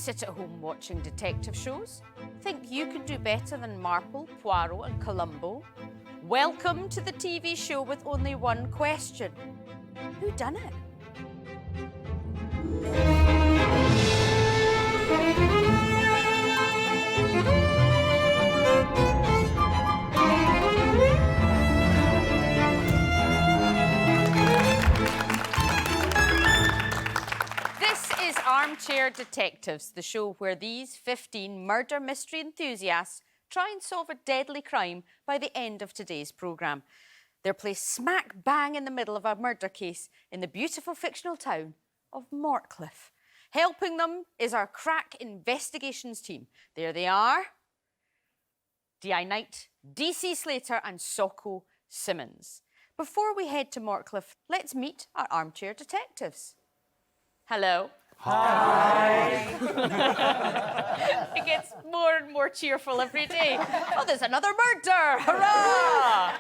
sit at home watching detective shows? Think you could do better than Marple, Poirot and Columbo? Welcome to the TV show with only one question. Who done it? Armchair Detectives, the show where these 15 murder mystery enthusiasts try and solve a deadly crime by the end of today's programme. They're placed smack bang in the middle of a murder case in the beautiful fictional town of Mortcliff. Helping them is our crack investigations team. There they are. D.I. Knight, D.C. Slater and Socko Simmons. Before we head to Mortcliff, let's meet our Armchair Detectives. Hello. Hi! It gets more and more cheerful every day. Oh, there's another murder! Hurrah!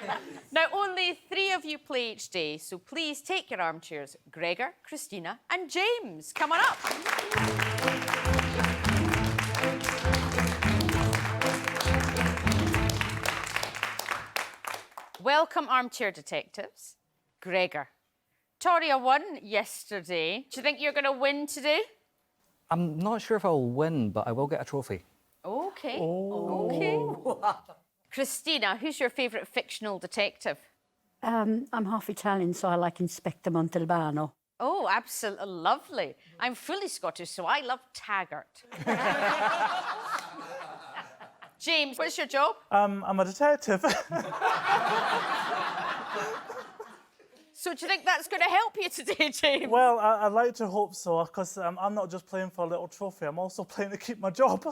Now, only 3 of you play each day, so please take your armchairs. Gregor, Christina and James, come on up. Welcome, Armchair Detectives. Gregor. Toria won yesterday. Do you think you're going to win today? I'm not sure if I'll win, but I will get a trophy. OK. Oh. OK. Christina, who's your favourite fictional detective? I'm half Italian, so I like Inspector Montalbano. Oh, absolutely lovely. I'm fully Scottish, so I love Taggart. James, what's your job? I'm a detective. So do you think that's going to help you today, James? Well, I'd like to hope so, because I'm not just playing for a little trophy, I'm also playing to keep my job.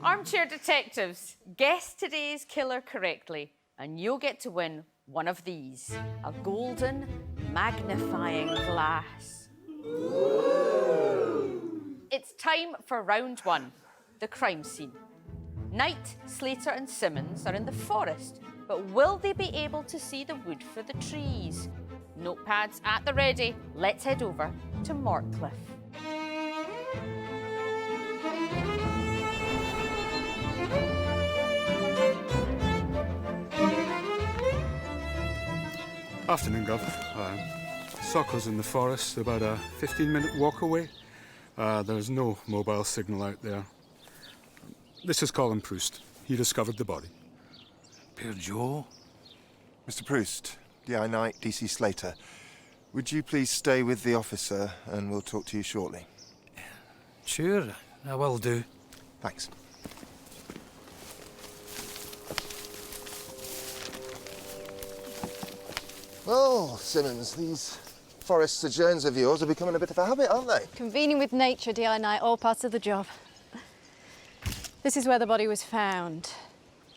Armchair Detectives, guess today's killer correctly, and you'll get to win one of these, a golden magnifying glass. It's time for round 1, the crime scene. Knight, Slater and Simmons are in the forest, but will they be able to see the wood for the trees? Notepads at the ready. Let's head over to Mortcliff. Afternoon, Gov. Socko's in the forest, about a 15-minute walk away. There's no mobile signal out there. This is Colin Proust. He discovered the body. Père Joe? Mr. Proust, D.I. Knight, D.C. Slater. Would you please stay with the officer and we'll talk to you shortly? Sure, I will do. Thanks. Well, Simmons, these forest sojourns of yours are becoming a bit of a habit, aren't they? Convening with nature, D.I. Knight, all parts of the job. This is where the body was found.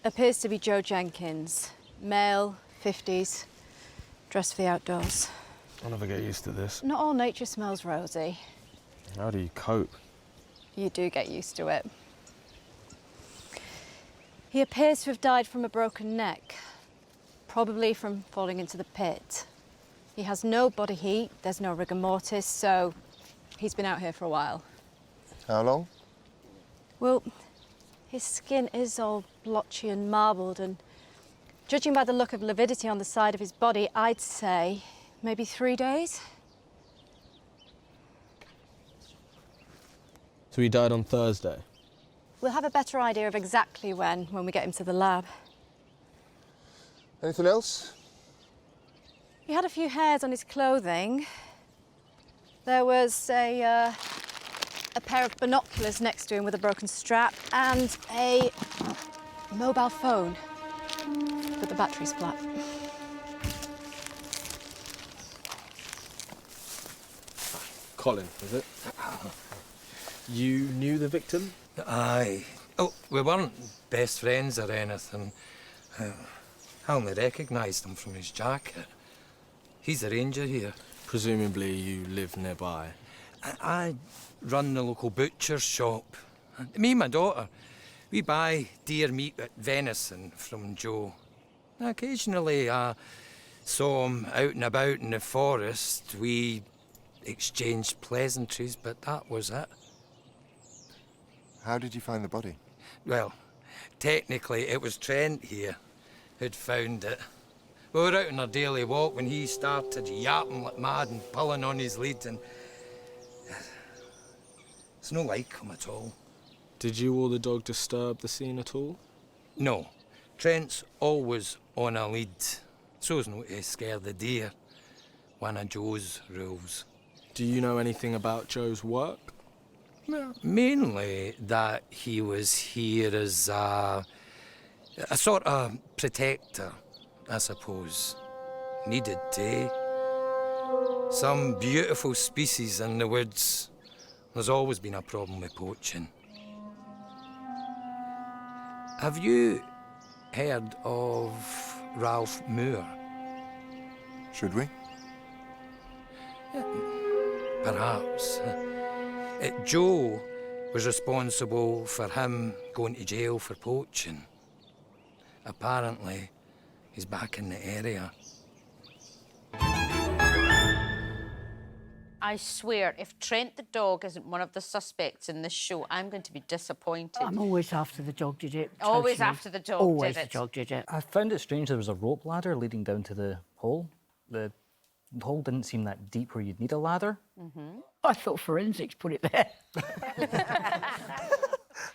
Appears to be Joe Jenkins. Male, 50s, dressed for the outdoors. I'll never get used to this. Not all nature smells rosy. How do you cope? You do get used to it. He appears to have died from a broken neck, probably from falling into the pit. He has no body heat, there's no rigor mortis, so he's been out here for a while. How long? Well, his skin is all blotchy and marbled, and judging by the look of lividity on the side of his body, I'd say maybe 3 days. So he died on Thursday? We'll have a better idea of exactly when we get him to the lab. Anything else? He had a few hairs on his clothing. There was a pair of binoculars next to him with a broken strap and a mobile phone, but the battery's flat. Colin, is it? You knew the victim? Aye. Oh, we weren't best friends or anything. I only recognised him from his jacket. He's a ranger here. Presumably you live nearby. I run the local butcher's shop. Me and my daughter, we buy deer meat at venison from Joe. Occasionally I saw him out and about in the forest. We exchanged pleasantries, but that was it. How did you find the body? Well, technically it was Trent here who'd found it. We were out on our daily walk when he started yapping like mad and pulling on his lead, and it's no like him at all. Did you or the dog disturb the scene at all? No, Trent's always on a lead, so's not to scare the deer. One of Joe's rules. Do you know anything about Joe's work? Mainly that he was here as a sort of protector, I suppose. Needed to. Some beautiful species in the woods. There's always been a problem with poaching. Have you heard of Ralph Moore? Should we? Perhaps. Joe was responsible for him going to jail for poaching. Apparently, he's back in the area. I swear, if Trent the dog isn't one of the suspects in this show, I'm going to be disappointed. I'm always after the dog did it. Always totally. after the dog Always did it. the dog did it. I found it strange there was a rope ladder leading down to the hole. The hole didn't seem that deep where you'd need a ladder. I thought forensics put it there.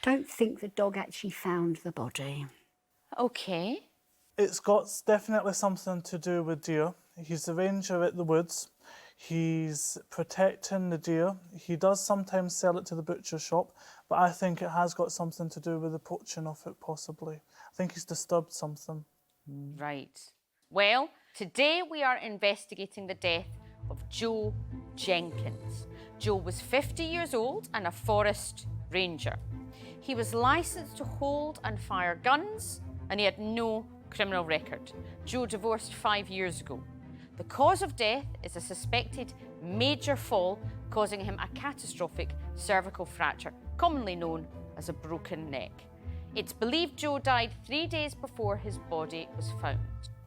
Don't think the dog actually found the body. OK. It's got definitely something to do with deer. He's the ranger at the woods. He's protecting the deer. He does sometimes sell it to the butcher shop, but I think it has got something to do with the poaching of it, possibly. I think he's disturbed something. Right. Well, today we are investigating the death of Joe Jenkins. Joe was 50 years old and a forest ranger. He was licensed to hold and fire guns, and he had no criminal record. Joe divorced 5 years ago. The cause of death is a suspected major fall, causing him a catastrophic cervical fracture, commonly known as a broken neck. It's believed Joe died 3 days before his body was found.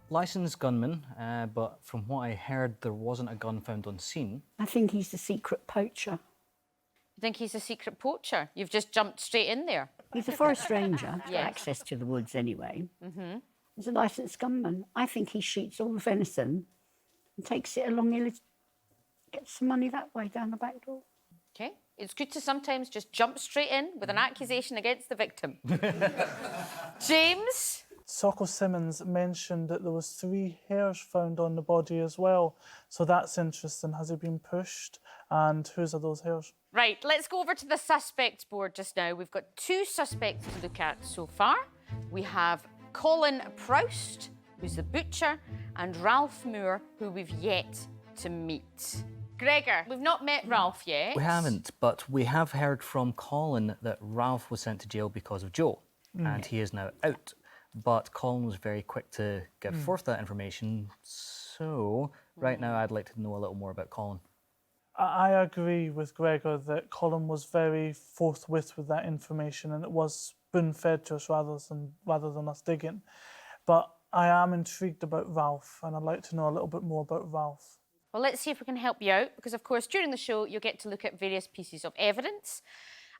Licensed gunman, but from what I heard, there wasn't a gun found on scene. I think he's the secret poacher. You think he's a secret poacher? You've just jumped straight in there. He's a forest ranger. He's got Yes. access to the woods anyway. He's a licensed gunman. I think he shoots all the venison and takes it along, he'll get some money that way down the back door. Okay. It's good to sometimes just jump straight in with an accusation against the victim. James? Socko Simmons mentioned that there was 3 hairs found on the body as well. So that's interesting. Has he been pushed? And whose are those hairs? Right, let's go over to the suspects board just now. We've got 2 suspects to look at so far. We have Colin Proust, who's the butcher, and Ralph Moore, who we've yet to meet. Gregor, we've not met Ralph yet. We haven't, but we have heard from Colin that Ralph was sent to jail because of Joe, and he is now out. But Colin was very quick to give forth that information, so right now I'd like to know a little more about Colin. I agree with Gregor that Colin was very forthwith with that information, and it was spoon-fed to us rather than us digging. But I am intrigued about Ralph, and I'd like to know a little bit more about Ralph. Well, let's see if we can help you out, because, of course, during the show, you'll get to look at various pieces of evidence,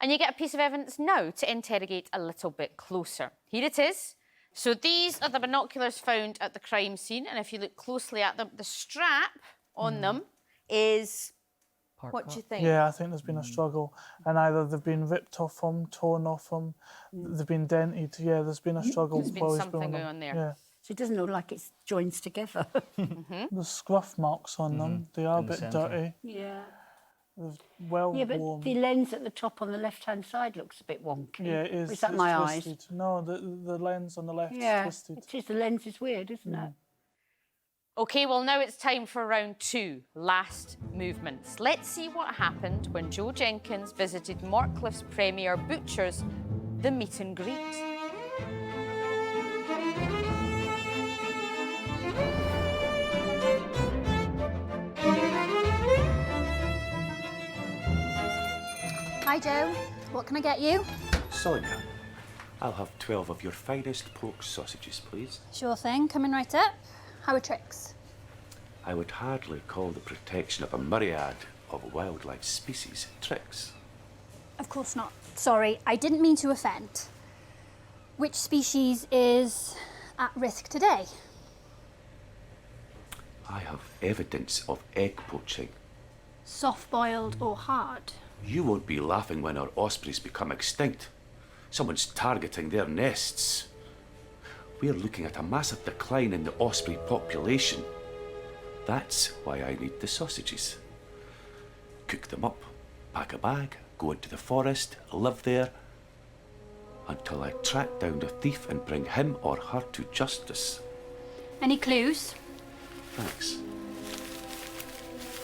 and you get a piece of evidence now to interrogate a little bit closer. Here it is. So these are the binoculars found at the crime scene, and if you look closely at them, the strap on them is... What do you think? Yeah, I think there's been a struggle, and either they've been ripped off him, torn off him, they've been dented. Yeah, there's been a struggle. There's been while he's something on going them. on there. Yeah. So it doesn't look like it's joins together. There's scruff marks on them. They are In a the bit centre. dirty. Yeah. They're well Yeah, but worn. the lens at the top on the left-hand side looks a bit wonky. Yeah, it is. Or is that it's my twisted. eyes? No, the lens on the left Yeah, is twisted. it is. The lens is weird, isn't it? OK, well, now it's time for round 2, last movements. Let's see what happened when Joe Jenkins visited Mortcliff's premier butchers, the meet and greet. Hi, Joe. What can I get you? Sonia, I'll have 12 of your finest pork sausages, please. Sure thing. Coming right up. How are tricks? I would hardly call the protection of a myriad of wildlife species tricks. Of course not. Sorry, I didn't mean to offend. Which species is at risk today? I have evidence of egg poaching. Soft-boiled or hard? You won't be laughing when our ospreys become extinct. Someone's targeting their nests. We're looking at a massive decline in the osprey population. That's why I need the sausages. Cook them up, pack a bag, go into the forest, live there, until I track down the thief and bring him or her to justice. Any clues? Thanks.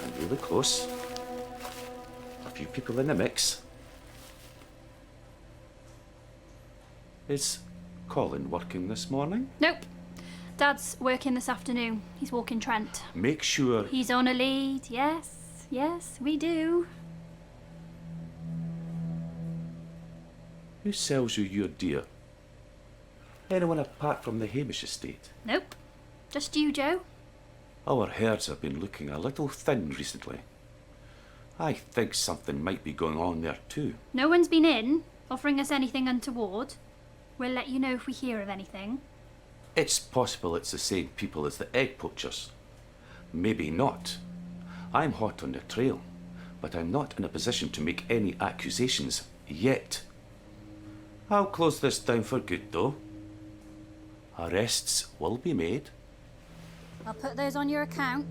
I'm really close. A few people in the mix. Is Colin working this morning? Nope. Dad's working this afternoon. He's walking Trent. Make sure... He's on a lead, yes. Yes, we do. Who sells you your deer? Anyone apart from the Hamish estate? Nope. Just you, Joe. Our herds have been looking a little thin recently. I think something might be going on there too. No one's been in, offering us anything untoward. We'll let you know if we hear of anything. It's possible it's the same people as the egg poachers. Maybe not. I'm hot on the trail, but I'm not in a position to make any accusations yet. I'll close this down for good though. Arrests will be made. I'll put those on your account.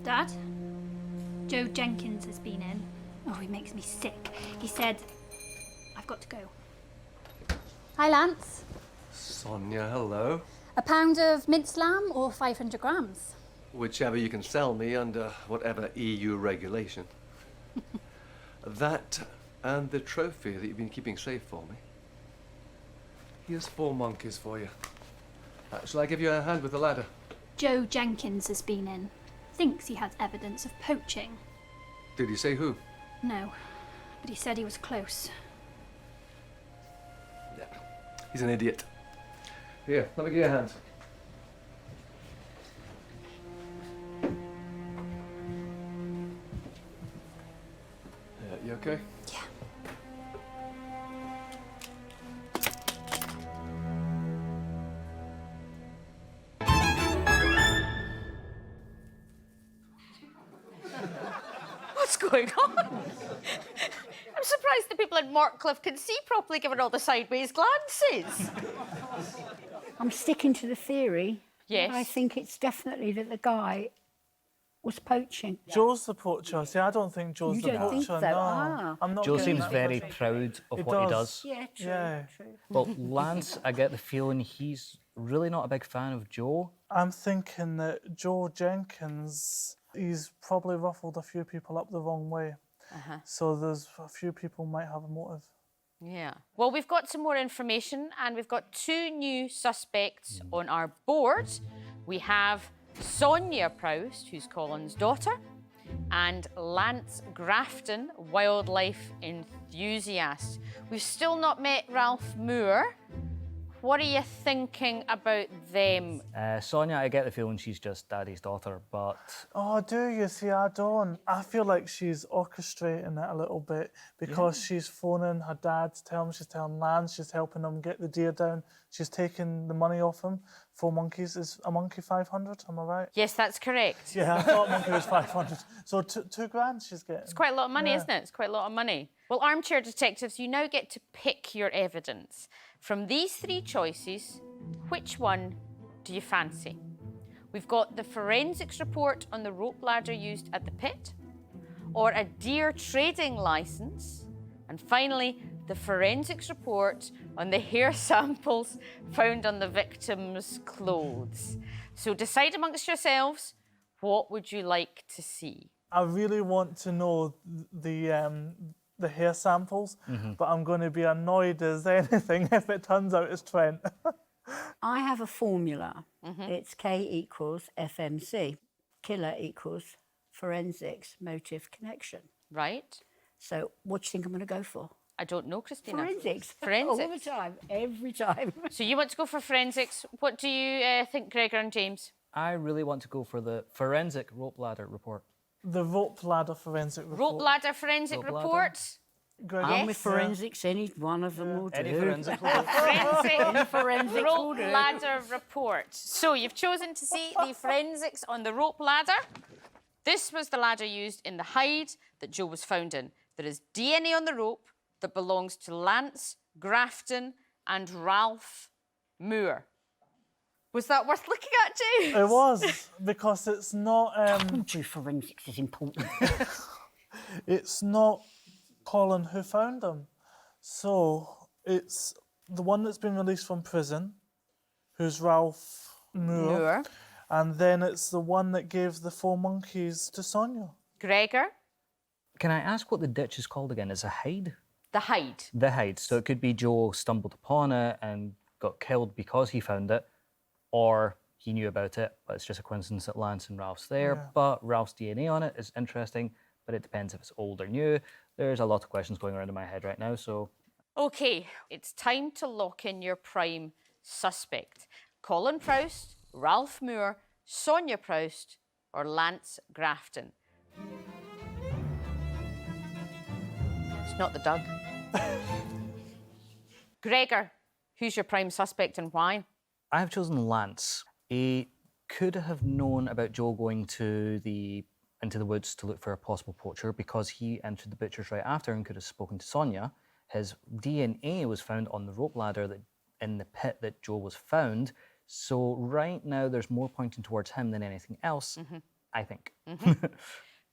Dad? Joe Jenkins has been in. Oh, he makes me sick. He said, I've got to go. Hi, Lance. Sonia, hello. A pound of minced lamb or 500 grams? Whichever you can sell me under whatever EU regulation. That and the trophy that you've been keeping safe for me. Here's 4 monkeys for you. Shall I give you a hand with the ladder? Joe Jenkins has been in. Thinks he has evidence of poaching. Did he say who? No, but he said he was close. Yeah. He's an idiot. Here, let me give you a hand. You okay? Yeah. What's going on? I'm surprised the people in Mortcliff can see properly given all the sideways glances. I'm sticking to the theory. Yes. I think it's definitely that the guy was poaching. Joe's the poacher. See, I don't think Joe's You the don't poacher. think so? No, Ah. I'm not. Joe getting seems that very impression. proud of He what he does. does. Yeah, true, Yeah. true. Well, Lance, I get the feeling he's really not a big fan of Joe. I'm thinking that Joe Jenkins, he's probably ruffled a few people up the wrong way. So there's a few people might have a motive. Yeah. Well, we've got some more information and we've got 2 new suspects on our board. We have Sonia Proust, who's Colin's daughter, and Lance Grafton, wildlife enthusiast. We've still not met Ralph Moore. What are you thinking about them? Sonia, I get the feeling she's just Daddy's daughter, but Oh, do you? See, I don't. I feel like she's orchestrating it a little bit because she's phoning her dad to tell him, she's telling Lance, she's helping him get the deer down. She's taking the money off him. 4 monkeys. Is a monkey 500? Am I right? Yes, that's correct. Yeah, I thought a monkey was 500. So 2 grand she's getting. It's quite a lot of money, isn't it? It's quite a lot of money. Well, Armchair Detectives, you now get to pick your evidence. From these 3 choices, which one do you fancy? We've got the forensics report on the rope ladder used at the pit, or a deer trading licence, and finally, the forensics report on the hair samples found on the victim's clothes. So decide amongst yourselves, what would you like to see? I really want to know the hair samples, but I'm going to be annoyed as anything if it turns out it's Trent. I have a formula. It's K equals FMC. Killer equals forensics motive connection. Right. So what do you think I'm going to go for? I don't know, Christina. Forensics. Forensics. All the time, every time. So you want to go for forensics. What do you think, Gregor and James? I really want to go for the forensic rope ladder report. The rope ladder forensic report. Rope ladder forensic Rope ladder. report. I'm with forensics, any one of them will do. Any forensic will do. Forensic will rope do. ladder report. So you've chosen to see the forensics on the rope ladder. This was the ladder used in the hide that Joe was found in. There is DNA on the rope that belongs to Lance, Grafton and Ralph Moore. Was that worth looking at, James? It was, because it's not... told you forensics is important. It's not Colin who found him. So it's the one that's been released from prison, who's Ralph Moore. And then it's the one that gave the 4 monkeys to Sonia. Gregor? Can I ask what the ditch is called again? Is it a hide? The hide. The hide. So it could be Joe stumbled upon it and got killed because he found it, or he knew about it, but it's just a coincidence that Lance and Ralph's there. Yeah. But Ralph's DNA on it is interesting, but it depends if it's old or new. There's a lot of questions going around in my head right now, so... OK, it's time to lock in your prime suspect. Colin Proust, Ralph Moore, Sonia Proust or Lance Grafton. It's not the Doug. Gregor, who's your prime suspect and why? I have chosen Lance. He could have known about Joe going into the woods to look for a possible poacher because he entered the butcher's right after and could have spoken to Sonia. His DNA was found on the rope ladder in the pit that Joe was found. So right now there's more pointing towards him than anything else, I think.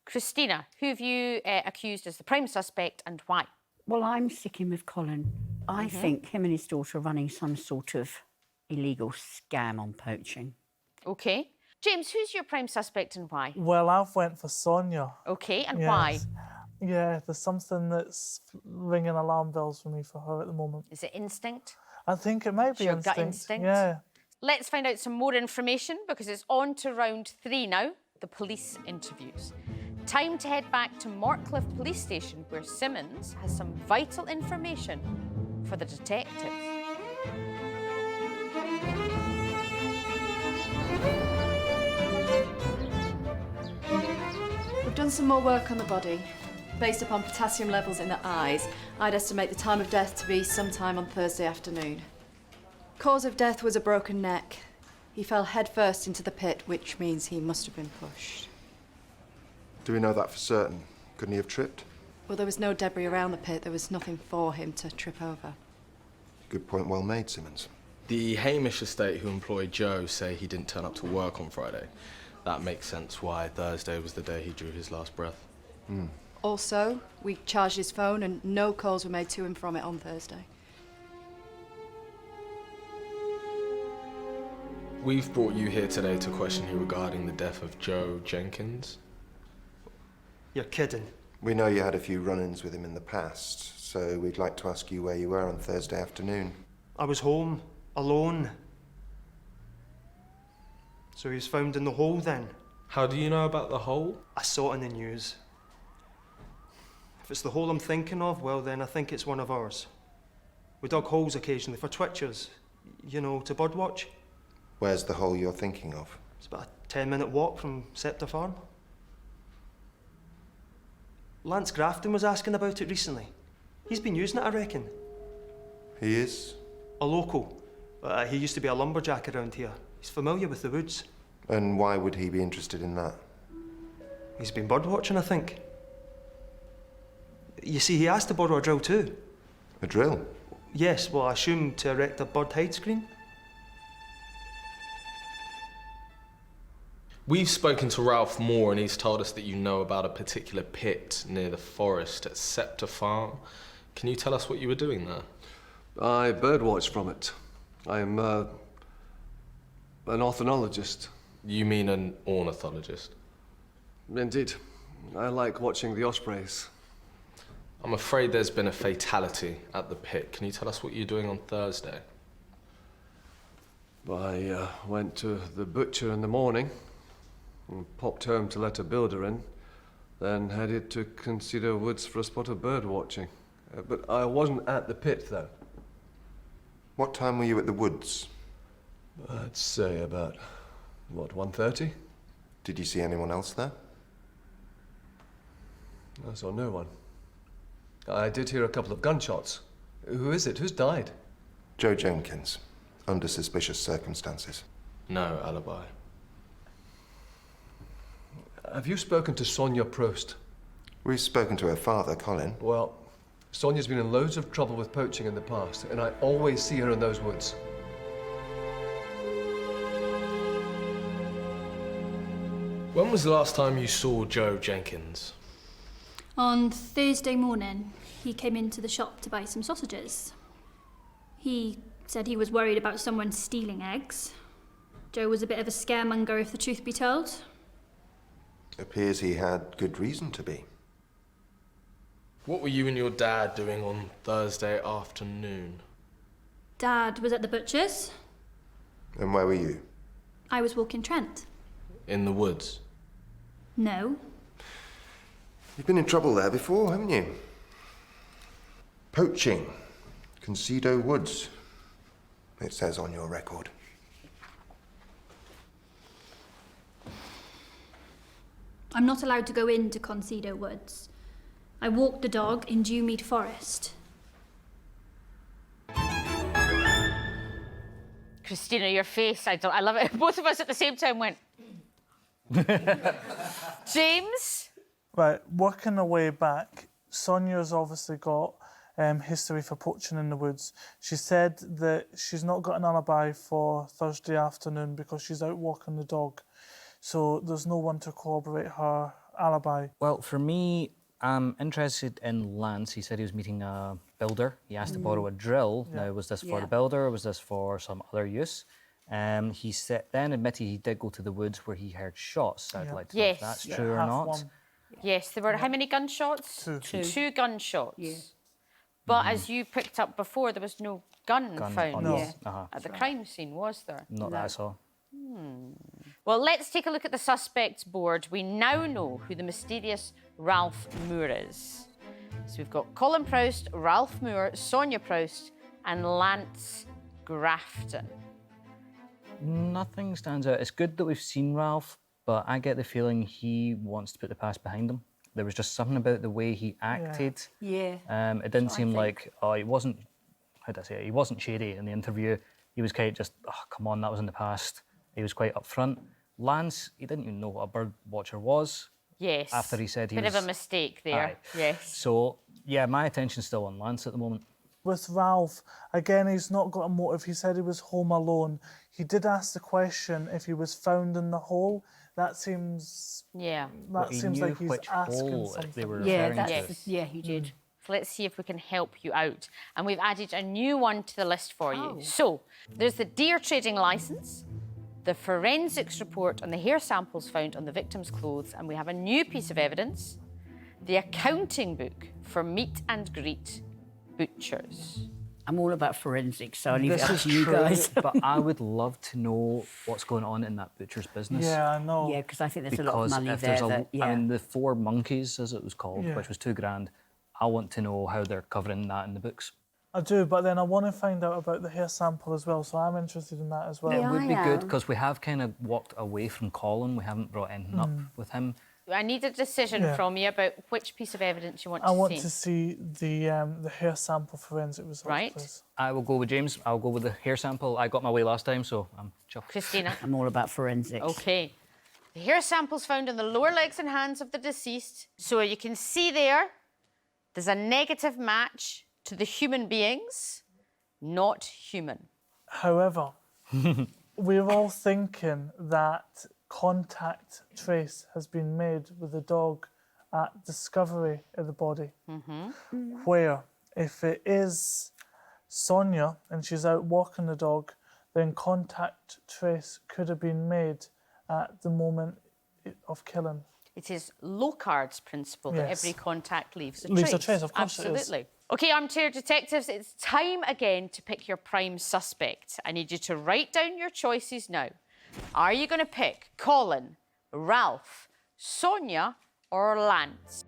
Christina, who have you accused as the prime suspect and why? Well, I'm sticking with Colin. I think him and his daughter are running some sort of illegal scam on poaching. OK. James, who's your prime suspect and why? Well, I've went for Sonia. OK, and why? Yeah, there's something that's ringing alarm bells for me for her at the moment. Is it instinct? I think it might be Your instinct. gut instinct? Yeah. Let's find out some more information because it's on to round 3 now, the police interviews. Time to head back to Mortcliff Police Station where Simmons has some vital information for the detectives. We've done some more work on the body. Based upon potassium levels in the eyes, I'd estimate the time of death to be sometime on Thursday afternoon. Cause of death was a broken neck. He fell headfirst into the pit, which means he must have been pushed. Do we know that for certain? Couldn't he have tripped? Well, there was no debris around the pit. There was nothing for him to trip over. Good point, well made, Simmons. The Hamish estate who employed Joe say he didn't turn up to work on Friday. That makes sense why Thursday was the day he drew his last breath. Also, we charged his phone and no calls were made to him from it on Thursday. We've brought you here today to question you regarding the death of Joe Jenkins. You're kidding. We know you had a few run-ins with him in the past, so we'd like to ask you where you were on Thursday afternoon. I was home, alone. So he was found in the hole then. How do you know about the hole? I saw it in the news. If it's the hole I'm thinking of, well then I think it's one of ours. We dug holes occasionally for twitchers, you know, to birdwatch. Where's the hole you're thinking of? It's about a 10-minute walk from Scepter Farm. Lance Grafton was asking about it recently. He's been using it, I reckon. He is? A local. He used to be a lumberjack around here. He's familiar with the woods. And why would he be interested in that? He's been birdwatching, I think. You see, he asked to borrow a drill too. A drill? Yes, well, I assume to erect a bird hide screen. We've spoken to Ralph Moore and he's told us that you know about a particular pit near the forest at Scepter Farm. Can you tell us what you were doing there? I birdwatch from it. I'm an ornithologist. You mean an ornithologist? Indeed. I like watching the ospreys. I'm afraid there's been a fatality at the pit. Can you tell us what you're doing on Thursday? I went to the butcher in the morning and popped home to let a builder in, then headed to Consider Woods for a spot of bird watching. But I wasn't at the pit, though. What time were you at the woods? I'd say about, what, 1:30? Did you see anyone else there? I saw no one. I did hear a couple of gunshots. Who is it? Who's died? Joe Jenkins, under suspicious circumstances. No alibi. Have you spoken to Sonia Prost? We've spoken to her father, Colin. Well, Sonia's been in loads of trouble with poaching in the past, and I always see her in those woods. When was the last time you saw Joe Jenkins? On Thursday morning, he came into the shop to buy some sausages. He said he was worried about someone stealing eggs. Joe was a bit of a scaremonger, if the truth be told. Appears he had good reason to be. What were you and your dad doing on Thursday afternoon? Dad was at the butcher's. And where were you? I was walking Trent. In the woods? No. You've been in trouble there before, haven't you? Poaching. Concedo Woods. It says on your record. I'm not allowed to go into Concedo Woods. I walked the dog in Dewmead Forest. Christina, your face, I love it. Both of us at the same time went. James? Right, working our way back, Sonia's obviously got history for poaching in the woods. She said that she's not got an alibi for Thursday afternoon because she's out walking the dog. So there's no one to corroborate her alibi. Well, for me, I'm interested in Lance. He said he was meeting a builder. He asked to borrow a drill. Yeah. Now, was this for Yeah. the builder or was this for some other use? He then admitted he did go to the woods where he heard shots. I'd like to know if that's true or not. Yes, there were how many gunshots? Two gunshots. Yeah. But as you picked up before, there was no gun found on his- at the crime scene, was there? Not that I saw. Well, let's take a look at the suspects board. We now know who the mysterious Ralph Moore is. So we've got Colin Proust, Ralph Moore, Sonia Proust, and Lance Grafton. Nothing stands out. It's good that we've seen Ralph, but I get the feeling he wants to put the past behind him. There was just something about the way he acted. Yeah. It didn't seem like, he wasn't, how do I say it? He wasn't shady in the interview. He was kind of just, oh, come on, that was in the past. He was quite upfront. Lance, he didn't even know what a bird watcher was. Yes. After he said he Bit was... of a mistake there. Aye. Yes. So, yeah, my attention's still on Lance at the moment. With Ralph, again, he's not got a motive. He said he was home alone. He did ask the question if he was found in the hole. That seems... Yeah. That he seems knew like he's which asking hole something. they were Yeah, referring to. yeah, he did. So let's see if we can help you out. And we've added a new one to the list for you. So there's the deer trading licence, the forensics report on the hair samples found on the victim's clothes, and we have a new piece of evidence, the accounting book for meet and greet butchers. I'm all about forensics, so I leave it This up is to you true, guys. but I would love to know what's going on in that butcher's business. Yeah, I know. Yeah, because I think there's a lot of money if there. there's That, yeah. I mean, the 4 monkeys, as it was called, Yeah. which was £2,000, I want to know how they're covering that in the books. I do, but then I want to find out about the hair sample as well, so I'm interested in that as well. Yeah. It would be good, am. because we have kind of walked away from Colin. We haven't brought anything up with him. I need a decision Yeah. from you about which piece of evidence you want I to want see. to see the hair sample forensic results, Right. please. I will go with James. I'll go with the hair sample. I got my way last time, so I'm chuffed. Christina. I'm all about forensics. Okay. The hair samples found on the lower legs and hands of the deceased. So you can see there's a negative match to the human beings, not human. However, we're all thinking that contact trace has been made with the dog at discovery of the body. Where, if it is Sonia and she's out walking the dog, then contact trace could have been made at the moment of killing. It is Locard's principle that Yes. every contact leaves a Leaves trace. a trace, of course it is. Absolutely. Okay, Armchair Detectives, it's time again to pick your prime suspect. I need you to write down your choices now. Are you going to pick Colin, Ralph, Sonia, or Lance?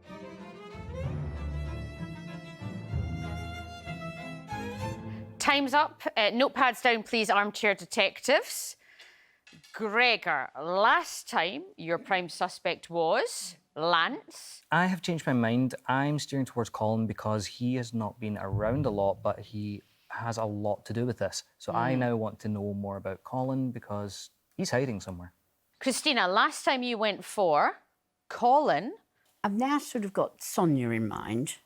time's up. Notepads down, please, Armchair Detectives. Gregor, last time your prime suspect was Lance. I have changed my mind. I'm steering towards Colin because he has not been around a lot, but he has a lot to do with this. So I now want to know more about Colin because he's hiding somewhere. Christina, last time you went for Colin. I've now sort of got Sonia in mind,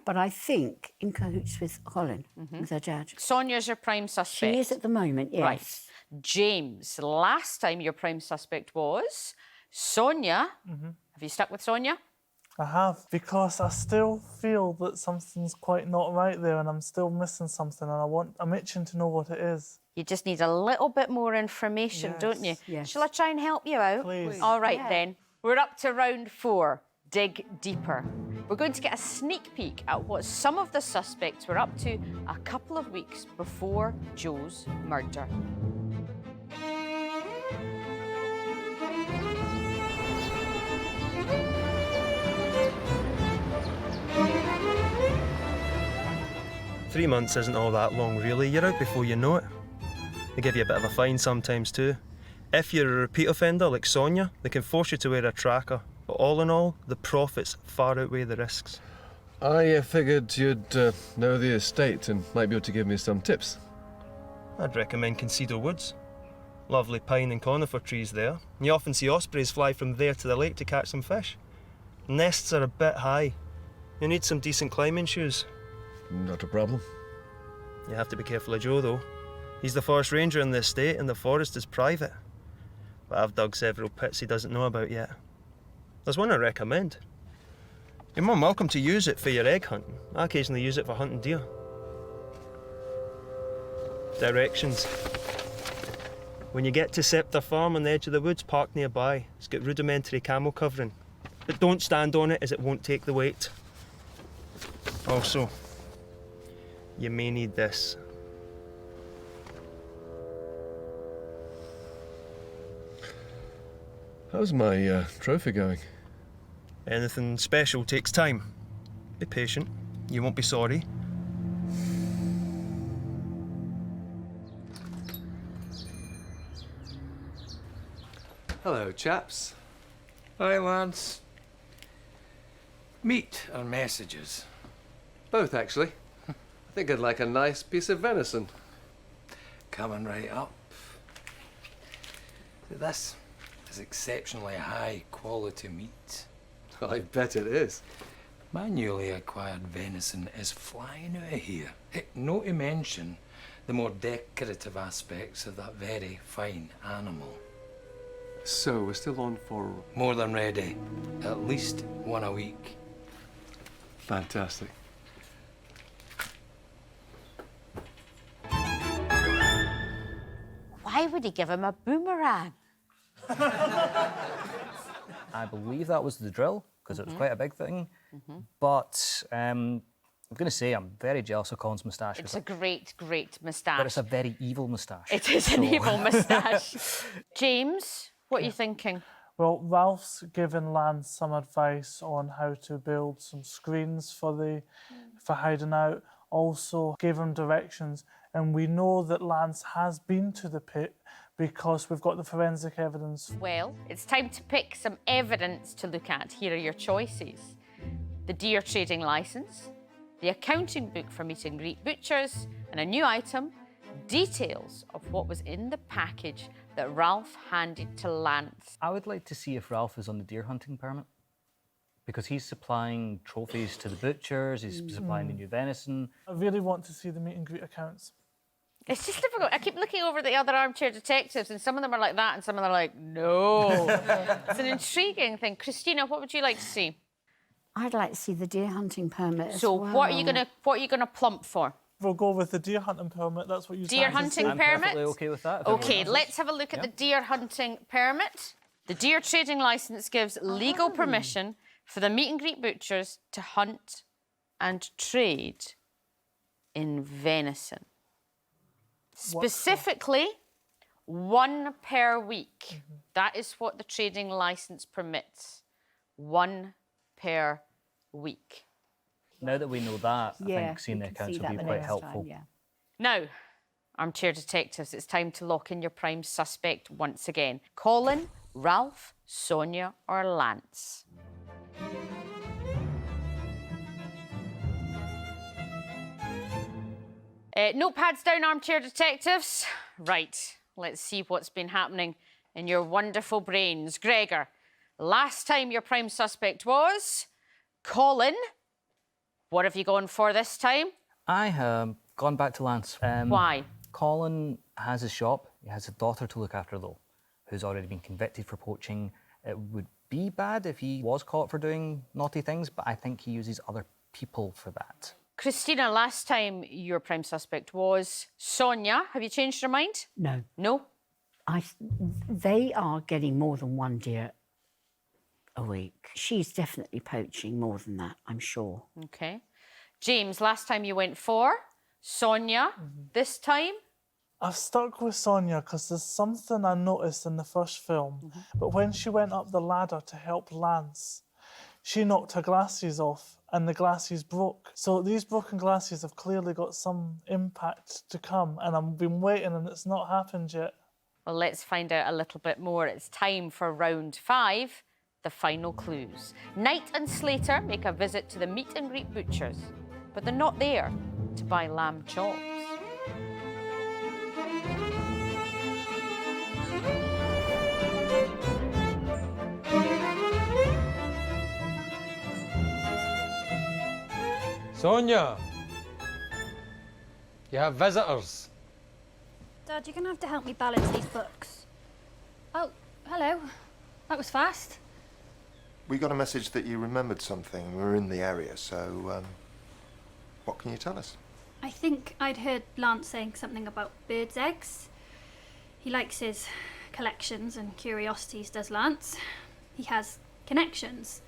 but I think in cahoots with Colin, with her dad. Sonia's your prime suspect. She is at the moment, yes. Right. James, last time your prime suspect was Sonia. Have you stuck with Sonia? I have, because I still feel that something's quite not right there and I'm still missing something and I'm itching to know what it is. You just need a little bit more information, don't you? Yes. Shall I try and help you out? Please. All right, then. We're up to round 4, dig deeper. We're going to get a sneak peek at what some of the suspects were up to a couple of weeks before Joe's murder. Three months isn't all that long, really. You're out before you know it. They give you a bit of a fine sometimes, too. If you're a repeat offender like Sonia, they can force you to wear a tracker. But all in all, the profits far outweigh the risks. I figured you'd know the estate and might be able to give me some tips. I'd recommend Concedo Woods. Lovely pine and conifer trees there. You often see ospreys fly from there to the lake to catch some fish. Nests are a bit high. You need some decent climbing shoes. Not a problem. You have to be careful of Joe, though. He's the forest ranger in the estate and the forest is private. But I've dug several pits he doesn't know about yet. There's one I recommend. You're more than welcome to use it for your egg hunting. I occasionally use it for hunting deer. Directions. When you get to Scepter Farm on the edge of the woods, park nearby. It's got rudimentary camel covering. But don't stand on it as it won't take the weight. Also, you may need this. How's my trophy going? Anything special takes time. Be patient. You won't be sorry. Hello, chaps. Hi, lads. Meat or messages? Both, actually. I think I'd like a nice piece of venison. Coming right up. This is exceptionally high quality meat. I bet it is. My newly acquired venison is flying out of here. Hey, not to mention the more decorative aspects of that very fine animal. So, we're still on for... More than ready. At least one a week. Fantastic. Why would he give him a boomerang? I believe that was the drill, because it was quite a big thing. But I'm going to say I'm very jealous of Colin's moustache. It's a great, great moustache. But it's a very evil moustache. It is an evil moustache. James, what are you thinking? Well, Ralph's given Lance some advice on how to build some screens for hiding out. Also gave him directions, and we know that Lance has been to the pit because we've got the forensic evidence. Well, it's time to pick some evidence to look at. Here are your choices. The deer trading licence, the accounting book for meet and greet butchers, and a new item, details of what was in the package that Ralph handed to Lance. I would like to see if Ralph is on the deer hunting permit, because he's supplying trophies to the butchers, he's supplying the new venison. I really want to see the meet and greet accounts. It's just difficult. I keep looking over at the other Armchair Detectives, and some of them are like that, and some of them are like, no. It's an intriguing thing. Christina, what would you like to see? I'd like to see the deer hunting permit as So well. what are you gonna plump for? We'll go with the deer hunting permit. That's what you Deer said. hunting I'm permit? perfectly okay with that. Okay, let's have a look at the deer hunting permit. The deer trading licence gives legal permission for the meet and greet butchers to hunt and trade in venison. Specifically, one per week. That is what the trading licence permits. One per week. Now that we know that, I Yeah, think seeing we the can see accounts will that be the quite next helpful. time, yeah. Now, Armchair Detectives, it's time to lock in your prime suspect once again. Colin, Ralph, Sonia or Lance? Notepads down, Armchair Detectives. Right, let's see what's been happening in your wonderful brains. Gregor, last time your prime suspect was Colin. What have you gone for this time? I have gone back to Lance. Why? Colin has a shop. He has a daughter to look after, though, who's already been convicted for poaching. It would be bad if he was caught for doing naughty things, but I think he uses other people for that. Christina, last time your prime suspect was Sonia. Have you changed your mind? No. No? They are getting more than one deer a week. She's definitely poaching more than that, I'm sure. Okay. James, last time you went for Sonia. This time? I've stuck with Sonia because there's something I noticed in the first film. But when she went up the ladder to help Lance, she knocked her glasses off and the glasses broke. So these broken glasses have clearly got some impact to come, and I've been waiting and it's not happened yet. Well, let's find out a little bit more. It's time for round 5, the final clues. Knight and Slater make a visit to the meat and greet butchers, but they're not there to buy lamb chops. Sonia! You have visitors. Dad, you're going to have to help me balance these books. Oh, hello. That was fast. We got a message that you remembered something and we were in the area, so what can you tell us? I think I'd heard Lance saying something about birds' eggs. He likes his collections and curiosities, does Lance. He has connections.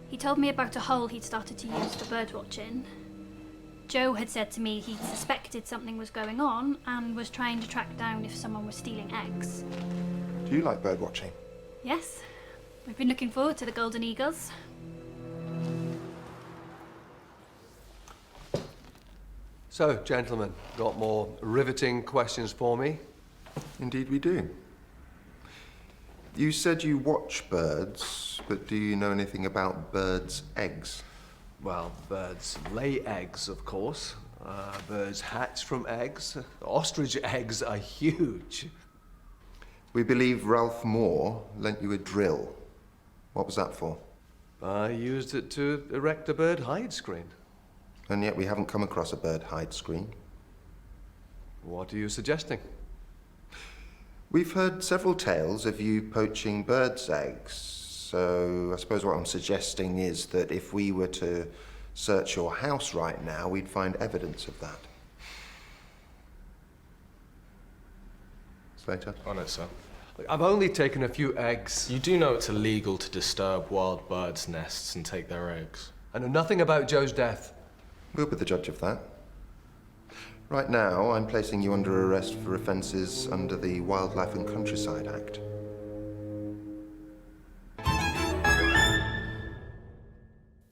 He told me about a hole he'd started to use for bird watching. Joe had said to me he suspected something was going on and was trying to track down if someone was stealing eggs. Do you like bird watching? Yes, we've been looking forward to the golden eagles. So, gentlemen, got more riveting questions for me? Indeed we do. You said you watch birds, but do you know anything about birds' eggs? Well, birds lay eggs, of course. Birds hatch from eggs. Ostrich eggs are huge. We believe Ralph Moore lent you a drill. What was that for? I used it to erect a bird hide screen. And yet we haven't come across a bird hide screen. What are you suggesting? We've heard several tales of you poaching birds' eggs, so I suppose what I'm suggesting is that if we were to search your house right now, we'd find evidence of that. Slater? On it, sir. Look, I've only taken a few eggs. You do know it's illegal to disturb wild birds' nests and take their eggs. I know nothing about Joe's death. We'll be the judge of that. Right now, I'm placing you under arrest for offences under the Wildlife and Countryside Act.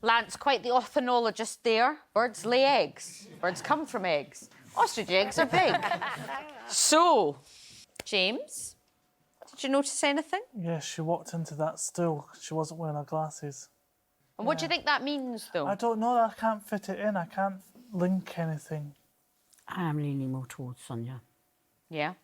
Lance, quite the ornithologist there. Birds lay eggs. Birds come from eggs. Ostrich eggs are big. So, James, did you notice anything? Yeah, she walked into that stool. She wasn't wearing her glasses. And what do you think that means, though? I don't know. I can't fit it in. I can't link anything. I am leaning more towards Sonia. Yeah.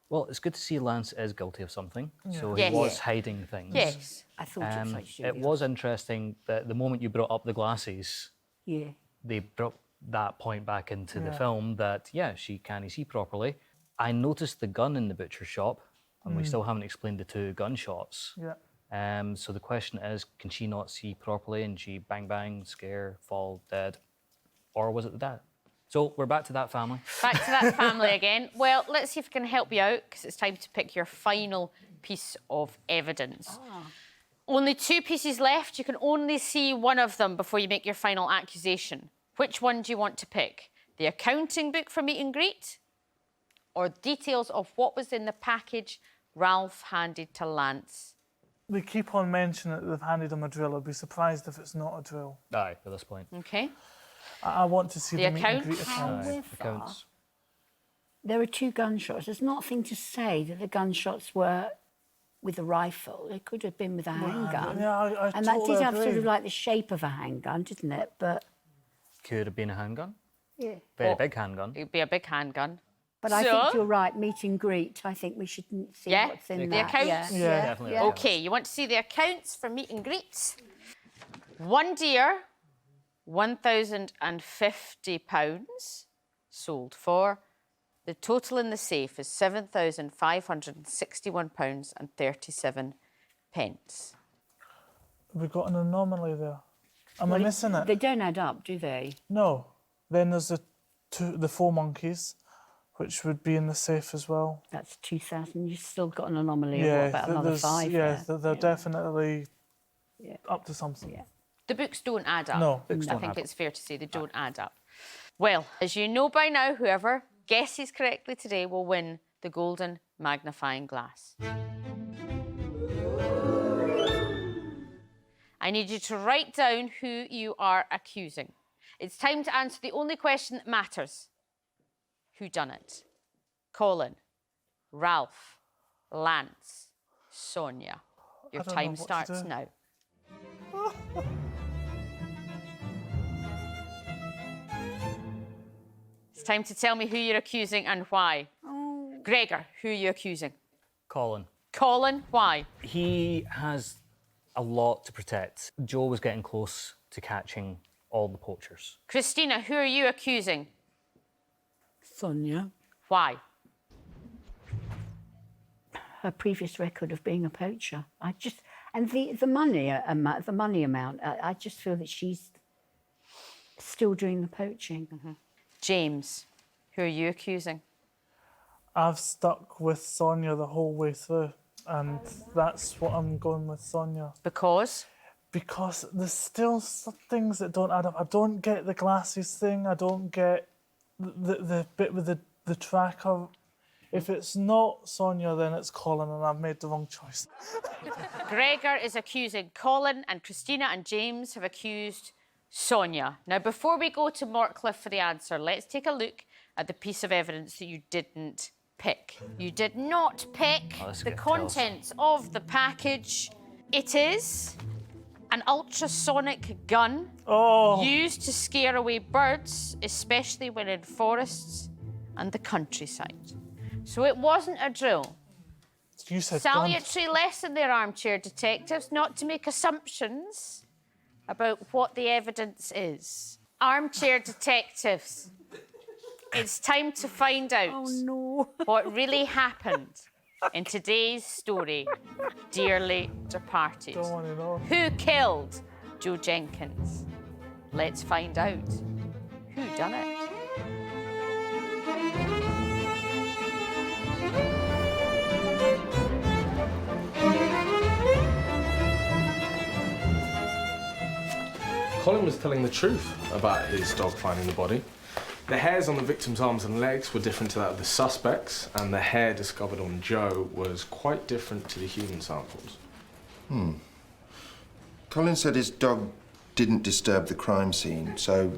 Well, it's good to see Lance is guilty of something, so Yes. he was hiding things. Yes. I thought it was like It was interesting that the moment you brought up the glasses, Yeah. they brought that point back into the Yeah. film that, yeah, she can't see properly. I noticed the gun in the butcher shop, and we still haven't explained the 2 gunshots. Yeah. So the question is, can she not see properly and she bang, bang, scare, fall, dead? Or was it the dad? So we're back to that family. Back to that family again. Well, let's see if we can help you out, because it's time to pick your final piece of evidence. Only 2 pieces left. You can only see one of them before you make your final accusation. Which one do you want to pick? The accounting book for meet and greet, or details of what was in the package Ralph handed to Lance? They keep on mentioning that they've handed him a drill. I'd be surprised if it's not a drill. Aye, at this point. Okay. I want to see The the meet and greet accounts? accounts. Accounts. There are 2 gunshots. There's nothing to say that the gunshots were with a rifle. It could have been with a handgun. Yeah, I and that totally did have sort agree. of like the shape of a handgun, didn't it? But Could have been a handgun. yeah. Very big handgun. It'd be a big handgun. But I think you're right. Meet and greet. I think we should see what's in the that. accounts. Yeah. Definitely. Yeah. Okay, you want to see the accounts for meet and greets? 1 deer, £1,050 sold for. The total in the safe is £7,561.37. We've got an anomaly there. Am I missing it? They don't add up, do they? No. Then there's the 4 monkeys, which would be in the safe as well. That's 2,000. You've still got an anomaly of Yeah, what, about another 5 yeah, there? they're definitely up to something. Yeah. The books don't add up. No, I think it's fair to say they don't add up. Well, as you know by now, whoever guesses correctly today will win the golden magnifying glass. I need you to write down who you are accusing. It's time to answer the only question that matters. Who done it? Colin, Ralph, Lance, Sonia. Your don't know time what to starts do. now. It's time to tell me who you're accusing and why. Gregor, who are you accusing? Colin. Colin, why? He has a lot to protect. Joe was getting close to catching all the poachers. Christina, who are you accusing? Sonia. Why? Her previous record of being a poacher. And the money amount. I just feel that she's still doing the poaching. James, who are you accusing? I've stuck with Sonia the whole way through, and that's what I'm going with, Sonia. Because? Because there's still some things that don't add up. I don't get the glasses thing. I don't get the bit with the tracker. If it's not Sonia, then it's Colin, and I've made the wrong choice. Gregor is accusing Colin, and Christina and James have accused Sonia. Now, before we go to Mortcliff for the answer, let's take a look at the piece of evidence that you didn't pick. You did not pick the contents of the package. It is an ultrasonic gun used to scare away birds, especially when in forests and the countryside. So it wasn't a drill. You said Salutary lesson there, Armchair Detectives, not to make assumptions about what the evidence is. Armchair Detectives, it's time to find out what really happened in today's story, Dearly Departed. Don't want to know. Who killed Joe Jenkins? Let's find out. Who done it? Colin was telling the truth about his dog finding the body. The hairs on the victim's arms and legs were different to that of the suspects, and the hair discovered on Joe was quite different to the human samples. Colin said his dog didn't disturb the crime scene, so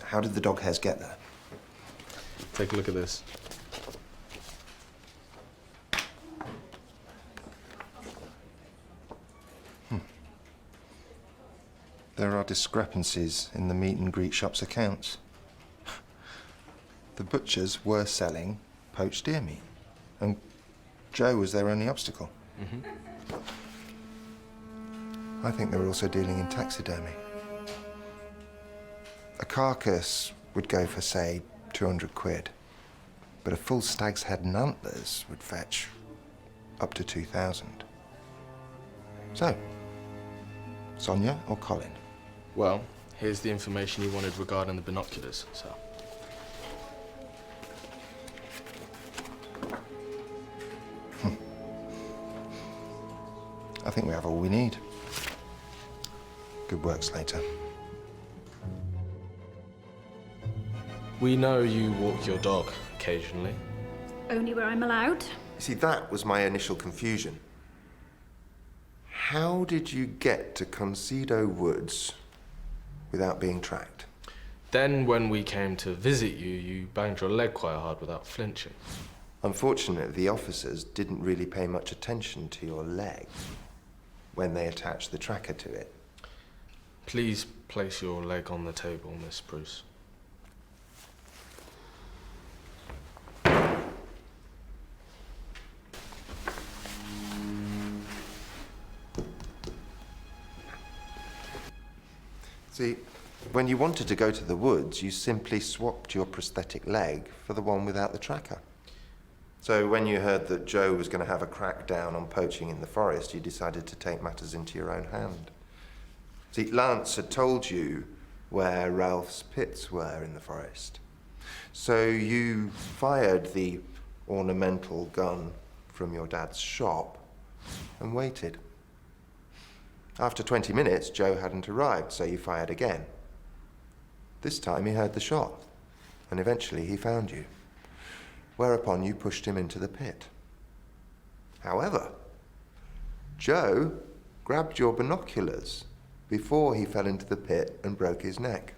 how did the dog hairs get there? Take a look at this. There are discrepancies in the meat and greet shop's accounts. The butchers were selling poached deer meat, and Joe was their only obstacle. I think they were also dealing in taxidermy. A carcass would go for, say, 200 quid, but a full stag's head and antlers would fetch up to 2,000. So, Sonia or Colin? Well, here's the information you wanted regarding the binoculars, so. I think we have all we need. Good work, Slater. We know you walk your dog occasionally. Only where I'm allowed. You see, that was my initial confusion. How did you get to Concedo Woods without being tracked? Then when we came to visit you, you banged your leg quite hard without flinching. Unfortunately, the officers didn't really pay much attention to your leg when they attached the tracker to it. Please place your leg on the table, Miss Bruce. See, when you wanted to go to the woods, you simply swapped your prosthetic leg for the one without the tracker. So when you heard that Joe was going to have a crackdown on poaching in the forest, you decided to take matters into your own hand. See, Lance had told you where Ralph's pits were in the forest. So you fired the ornamental gun from your dad's shop and waited. After 20 minutes, Joe hadn't arrived, so you fired again. This time he heard the shot, and eventually he found you, whereupon you pushed him into the pit. However, Joe grabbed your binoculars before he fell into the pit and broke his neck.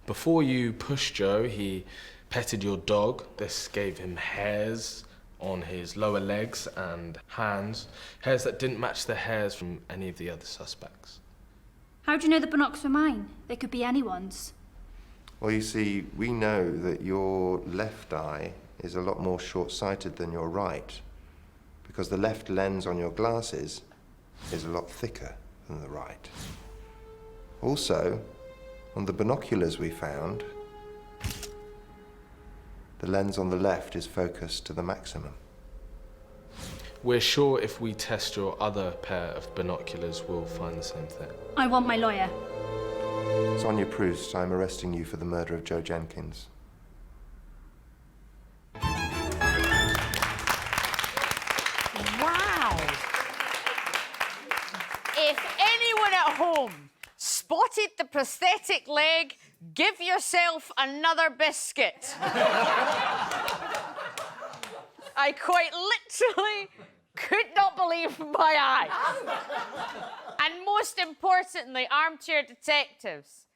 Before you pushed Joe, he petted your dog. This gave him hairs on his lower legs and hands, hairs that didn't match the hairs from any of the other suspects. How do you know the binocs were mine? They could be anyone's. Well, you see, we know that your left eye is a lot more short-sighted than your right, because the left lens on your glasses is a lot thicker than the right. Also, on the binoculars we found, the lens on the left is focused to the maximum. We're sure if we test your other pair of binoculars, we'll find the same thing. I want my lawyer. Sonia Proust, I'm arresting you for the murder of Joe Jenkins. Wow! If anyone at home spotted the prosthetic leg, give yourself another biscuit. I quite literally could not believe my eyes. And most importantly, Armchair Detectives,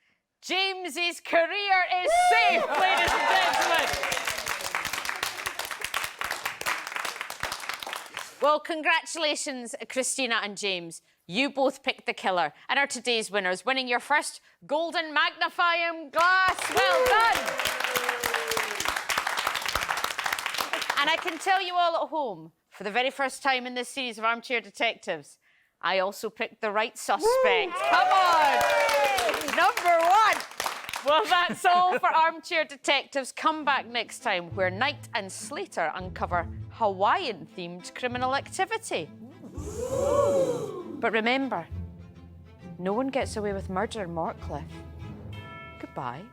James's career is safe, ladies and gentlemen. Well, congratulations, Christina and James. You both picked the killer and are today's winners, winning your first golden magnifying glass. Well done. And I can tell you all at home, for the very first time in this series of Armchair Detectives, I also picked the right suspect. Come on! Number one! Well, that's all for Armchair Detectives. Come back next time where Knight and Slater uncover Hawaiian-themed criminal activity. But remember, no one gets away with murder in Mortcliff. Goodbye.